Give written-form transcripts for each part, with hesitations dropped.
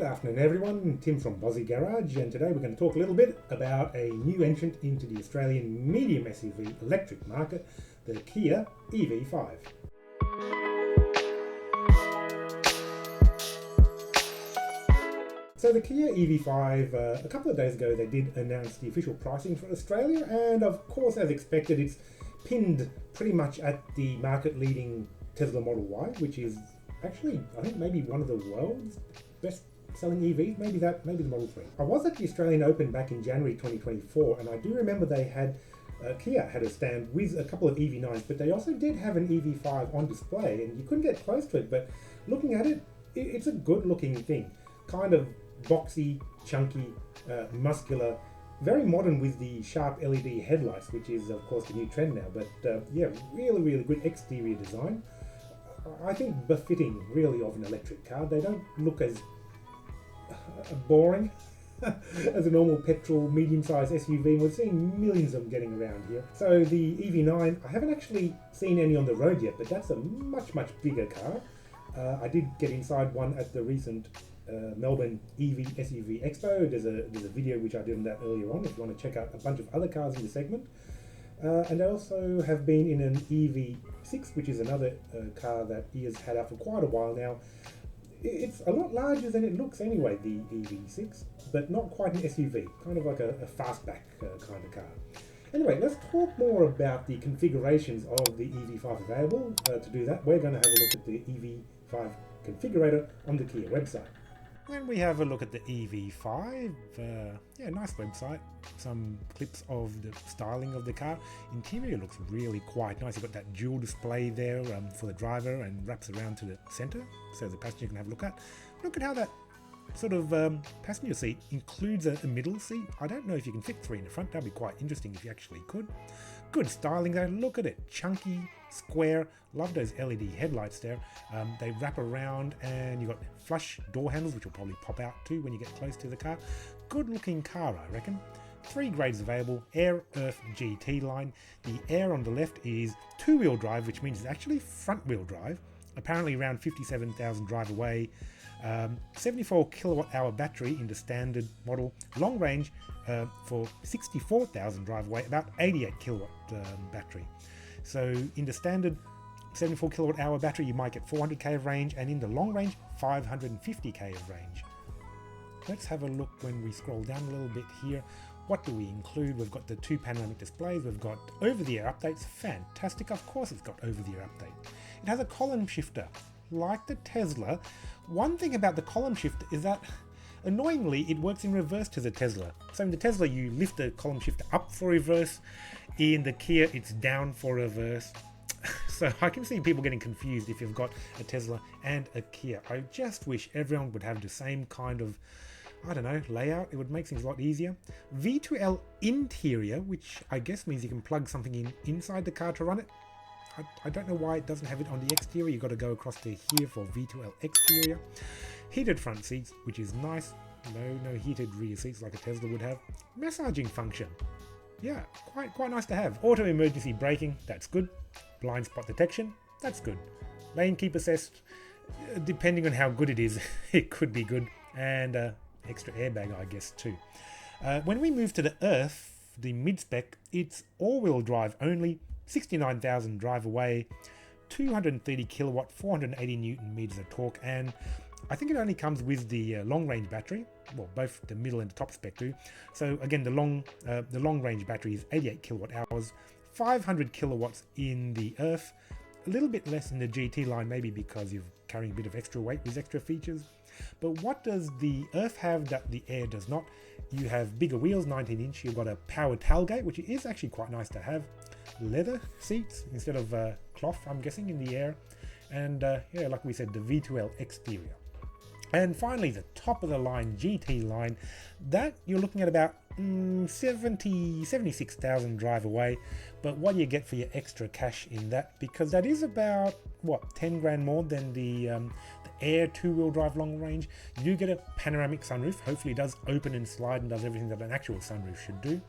afternoon everyone, Tim from Bozzy Garage, and today we're going to talk a little bit about a new entrant into the Australian medium SUV electric market, the Kia EV5. So the Kia EV5, a couple of days ago they did announce the official pricing for Australia, and of course as expected it's pinned pretty much at the market leading Tesla Model Y, which is actually, I think, maybe one of the world's best selling EVs, maybe the Model 3. I was at the Australian Open back in January 2024, and I do remember they had, Kia had a stand with a couple of EV9s, but they also did have an EV5 on display, and you couldn't get close to it, but looking at it, it's a good looking thing. Kind of boxy, chunky, muscular, very modern with the sharp LED headlights, which is of course the new trend now, but yeah, really good exterior design. I think befitting really of an electric car. They don't look as boring as a normal petrol medium-sized SUV. We're seeing millions of them getting around here. So the EV9, I haven't actually seen any on the road yet, but that's a much bigger car. I did get inside one at the recent Melbourne EV SUV Expo. There's a video which I did on that earlier on if you want to check out a bunch of other cars in the segment. And I also have been in an EV6, which is another car that he has had out for quite a while now. It's a lot larger than it looks anyway, the EV6, but not quite an SUV, kind of like a fastback kind of car. Anyway, let's talk more about the configurations of the EV5 available. To do that, we're going to have a look at the EV5 configurator on the Kia website. When we have a look at the EV5, yeah, nice website. Some clips of the styling of the car. Interior looks really quite nice. You've got that dual display there for the driver and wraps around to the center, so the passenger can have a look at. Look at how that sort of passenger seat includes a middle seat. I don't know if you can fit three in the front. That'd be quite interesting if you actually could. Good styling though. Look at it, chunky, square. Love those LED headlights there. They wrap around, and you've got flush door handles, which will probably pop out too when you get close to the car. Good looking car, I reckon. 3 grades available: Air, Earth, GT line. The Air on the left is 2-wheel drive, which means it's actually front wheel drive. Apparently around 57,000 drive away. 74 kilowatt hour battery in the standard model. Long range for 64,000 drive away, about 88 kilowatt battery. So in the standard 74 kilowatt hour battery you might get 400k of range, and in the long range 550k of range. Let's have a look when we scroll down a little bit here. What do we include? We've got the 2 panoramic displays, we've got over-the-air updates. Fantastic, of course it's got over-the-air update. It has a column shifter like the Tesla. One thing about the column shifter is that annoyingly it works in reverse to the Tesla. So in the Tesla you lift the column shifter up for reverse, in the Kia it's down for reverse. So I can see people getting confused if you've got a Tesla and a Kia. I just wish everyone would have the same kind of, I don't know, layout. It would make things a lot easier. V2L interior, which I guess means you can plug something in inside the car to run it. I don't know why it doesn't have it on the exterior. You've got to go across to here for V2L exterior. Heated front seats, which is nice. No heated rear seats like a Tesla would have. Massaging function. Yeah, quite nice to have. Auto emergency braking, that's good. Blind spot detection, that's good. Lane keep assist, depending on how good it is, it could be good. And extra airbag, I guess, too. When we move to the Earth, the mid-spec, it's all-wheel drive only. 69,000 drive away, 230 kilowatt, 480 newton meters of torque, and I think it only comes with the long range battery. Well, both the middle and the top spec do. So again, the long range battery is 88 kilowatt hours, 500 kilowatts in the Earth, a little bit less in the GT line, maybe because you're carrying a bit of extra weight with extra features. But what does the Earth have that the Air does not? You have bigger wheels, 19-inch. You've got a powered tailgate, which is actually quite nice to have. Leather seats instead of cloth, I'm guessing, in the Air. And yeah, like we said, the V2L exterior. And finally, the top of the line GT line, that you're looking at about 76,000 drive away. But what do you get for your extra cash in that? Because that is about, what, 10 grand more than the Air 2-wheel drive long range. You do get a panoramic sunroof. Hopefully it does open and slide and does everything that an actual sunroof should do.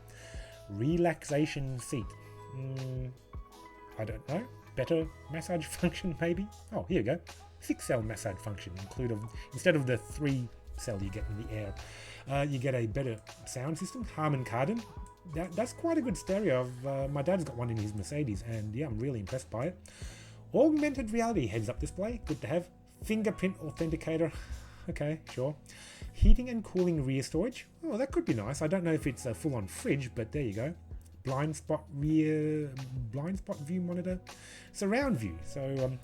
Relaxation seat. I don't know. Better massage function maybe? Oh, here we go. 6-cell massage function instead of the 3 cell you get in the air. You get a better sound system, Harman Kardon. That's quite a good stereo. My dad's got one in his Mercedes, and yeah, I'm really impressed by it. Augmented reality heads-up display, good to have. Fingerprint authenticator, okay, sure. Heating and cooling rear storage, oh, that could be nice. I don't know if it's a full-on fridge, but there you go. Blind spot view monitor, surround view, so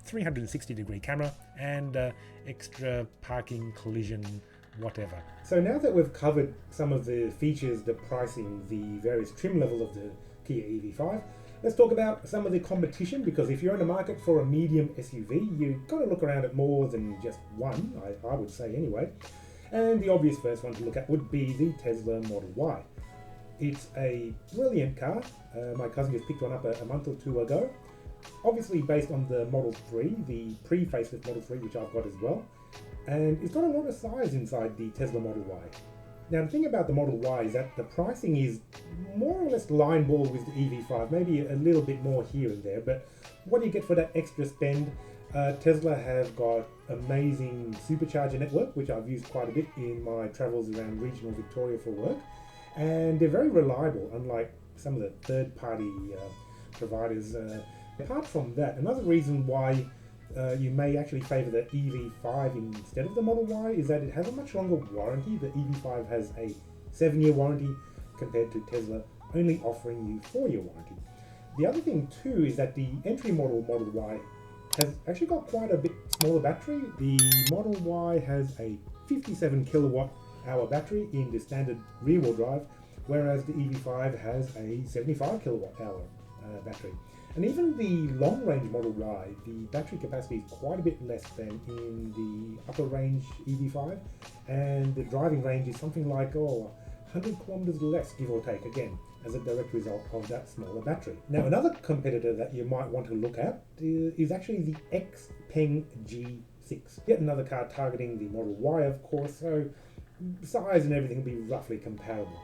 360-degree camera, and extra parking, collision, whatever. So now that we've covered some of the features, the pricing, the various trim levels of the Kia EV5, let's talk about some of the competition, because if you're in the market for a medium SUV, you've got to look around at more than just one, I would say anyway. And the obvious first one to look at would be the Tesla Model Y. It's a brilliant car. My cousin just picked one up a month or two ago. Obviously based on the Model 3, the pre-facelift Model 3, which I've got as well. And it's got a lot of size inside the Tesla Model Y. Now the thing about the Model Y is that the pricing is more or less line ball with the EV5, maybe a little bit more here and there, but what do you get for that extra spend? Tesla have got amazing supercharger network, which I've used quite a bit in my travels around regional Victoria for work, and they're very reliable, unlike some of the third-party providers. Apart from that, another reason why you may actually favour the EV5 instead of the Model Y is that it has a much longer warranty. The EV5 has a 7-year warranty compared to Tesla only offering you 4-year warranty. The other thing too is that the entry Model Y has actually got quite a bit smaller battery. The Model Y has a 57 kilowatt hour battery in the standard rear wheel drive, whereas the EV5 has a 75 kilowatt hour battery. And even the long range Model Y, the battery capacity is quite a bit less than in the upper range EV5, and the driving range is something like 100 kilometers less, give or take, again, as a direct result of that smaller battery. Now, another competitor that you might want to look at is actually the XPeng G6. Yet another car targeting the Model Y, of course, so size and everything will be roughly comparable.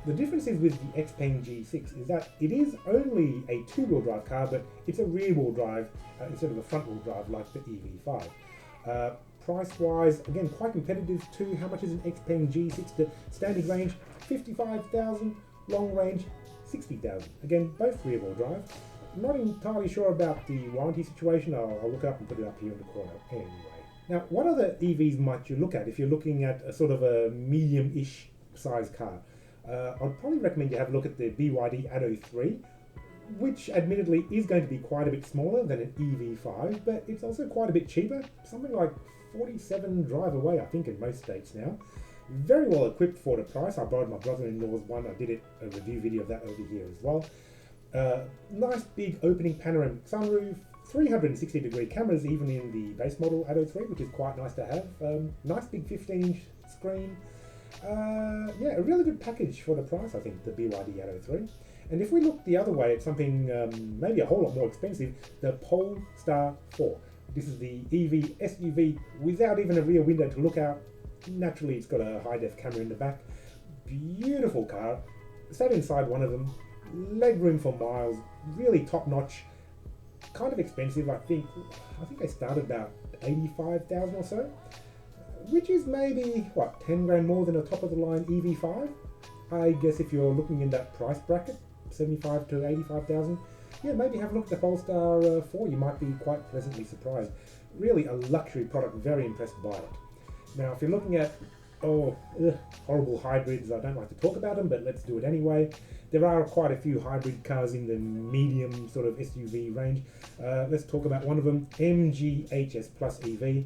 The difference is with the XPeng G6 is that it is only a two-wheel drive car, but it's a rear-wheel drive instead of a front-wheel drive like the EV5. Price-wise, again, quite competitive too. How much is an XPeng G6? The standard range, 55,000, long range, 60,000. Again, both rear-wheel drive. I'm not entirely sure about the warranty situation. I'll look it up and put it up here in the corner anyway. Now, what other EVs might you look at if you're looking at a sort of a medium-ish size car? I'd probably recommend you have a look at the BYD Atto 3, which admittedly is going to be quite a bit smaller than an EV5, but it's also quite a bit cheaper, something like 47 drive away, I think, in most states now. Very well equipped for the price. I borrowed my brother-in-law's one. I did a review video of that over here as well. Nice big opening panoramic sunroof, 360-degree cameras even in the base model Atto 3, which is quite nice to have. Nice big 15-inch screen. Yeah, a really good package for the price, I think, the BYD Atto 3. And if we look the other way at something maybe a whole lot more expensive, the Polestar 4. This is the EV SUV without even a rear window to look out. Naturally, it's got a high-def camera in the back. Beautiful car. Sat inside one of them. Legroom for miles. Really top-notch. Kind of expensive, I think they started about 85,000 or so. Which is maybe, 10 grand more than a top-of-the-line EV5? I guess if you're looking in that price bracket, 75 to 85,000, yeah, maybe have a look at the Polestar 4. You might be quite pleasantly surprised. Really a luxury product, very impressed by it. Now, if you're looking at, horrible hybrids, I don't like to talk about them, but let's do it anyway. There are quite a few hybrid cars in the medium sort of SUV range. Let's talk about one of them, MG HS Plus EV.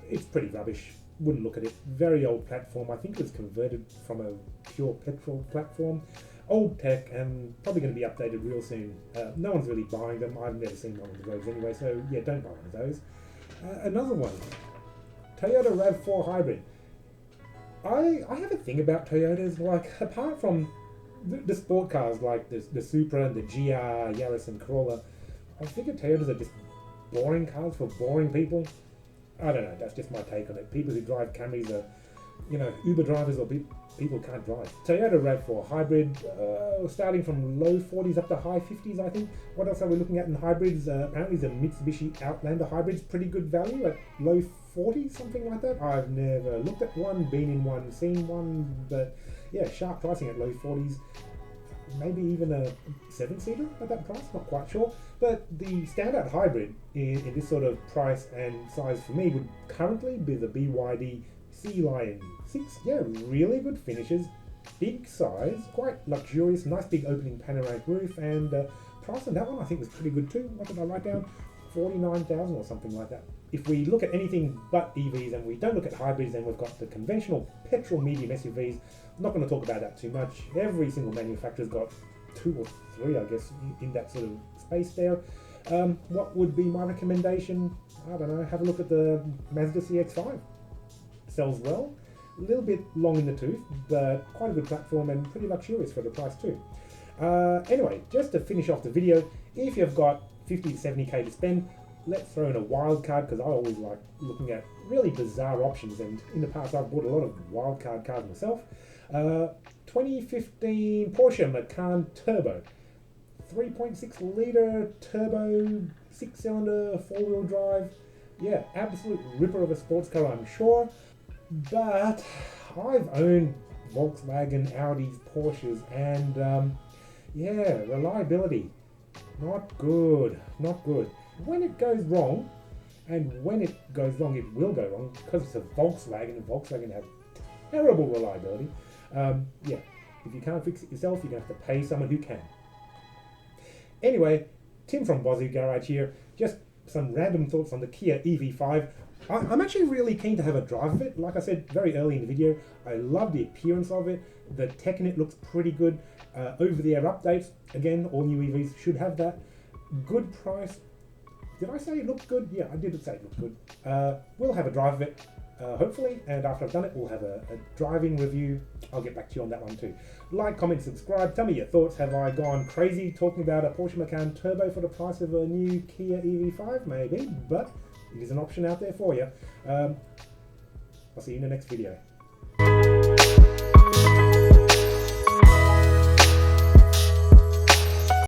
It's pretty rubbish. Wouldn't look at it. Very old platform. I think it was converted from a pure petrol platform. Old tech and probably going to be updated real soon. No one's really buying them. I've never seen one on the roads anyway, so yeah, don't buy one of those. Another one, Toyota RAV4 Hybrid. I have a thing about Toyotas, like apart from the sport cars like the Supra and the GR, Yaris and Corolla, I figure Toyotas are just boring cars for boring people. I don't know, that's just my take on it. People who drive Camrys are, Uber drivers or people who can't drive. Toyota RAV4 Hybrid, starting from low 40s up to high 50s, I think. What else are we looking at in hybrids? Apparently the Mitsubishi Outlander Hybrid's pretty good value at low 40, something like that. I've never looked at one, been in one, seen one, but yeah, sharp pricing at low 40s. Maybe even a 7-seater at that price, not quite sure. But the standout hybrid in this sort of price and size for me would currently be the BYD Sea Lion 6. Yeah, really good finishes, big size, quite luxurious, nice big opening panoramic roof, and price on that one I think was pretty good too. What did I write down? 49,000 or something like that. If we look at anything but EVs and we don't look at hybrids, then we've got the conventional petrol medium SUVs. I'm not going to talk about that too much. Every single manufacturer's got 2 or 3, I guess, in that sort of space there. What would be my recommendation? I don't know, have a look at the Mazda CX-5. Sells well, a little bit long in the tooth, but quite a good platform and pretty luxurious for the price too. Anyway, just to finish off the video, if you've got 50 to 70k to spend, let's throw in a wildcard, because I always like looking at really bizarre options, and in the past I've bought a lot of wildcard cars myself. 2015 Porsche Macan Turbo, 3.6 litre turbo, 6-cylinder, 4-wheel drive. Yeah, absolute ripper of a sports car, I'm sure. But I've owned Volkswagen, Audis, Porsches, and yeah, reliability, not good, not good. When it goes wrong, and when it goes wrong, it will go wrong, because it's a Volkswagen, and Volkswagen have terrible reliability. Yeah, if you can't fix it yourself, you're going to have to pay someone who can. Anyway, Tim from Bozzy Garage here. Just some random thoughts on the Kia EV5. I'm actually really keen to have a drive of it. Like I said very early in the video, I love the appearance of it. The tech in it looks pretty good. Over-the-air updates, again, all new EVs should have that. Good price. Did I say it looked good? Yeah, I did say it looked good. We'll have a drive of it, hopefully, and after I've done it, we'll have a driving review. I'll get back to you on that one too. Like, comment, subscribe. Tell me your thoughts. Have I gone crazy talking about a Porsche Macan Turbo for the price of a new Kia EV5? Maybe, but it is an option out there for you. I'll see you in the next video.